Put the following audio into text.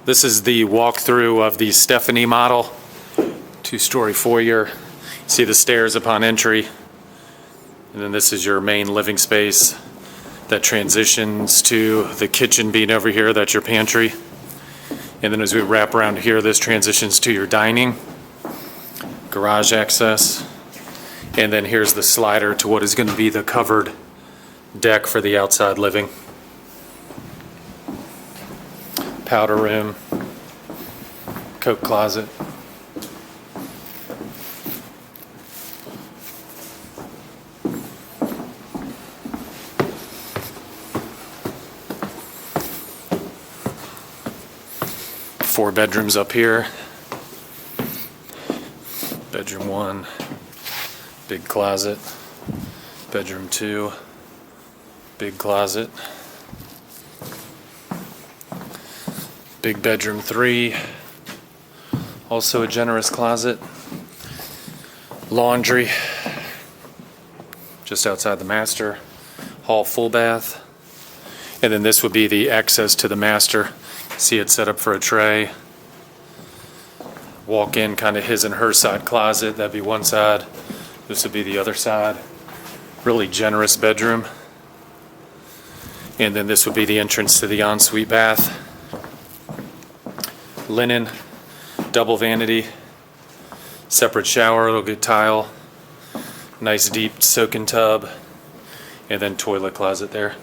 This is the walkthrough of the Stefanie model, 2-story foyer. See the stairs upon entry. And then this is your main living space that transitions to the kitchen being over here. That's your pantry. And then as we wrap around here, this transitions to your dining, garage access. And then here's the slider to what is going to be the covered deck for the outside living. Powder room, coat closet. Four bedrooms up here. Bedroom 1, big closet. Bedroom 2, big closet. Big bedroom 3, also a generous closet. Laundry, just outside the master. Hall full bath. And then this would be the access to the master. See it set up for a tray. Walk in, kind of his and her side closet. That'd be one side. This would be the other side. Really generous bedroom. And then this would be the entrance to the ensuite bath. Linen, double vanity, separate shower, it'll get tile, nice deep soak-in tub, and then toilet closet there.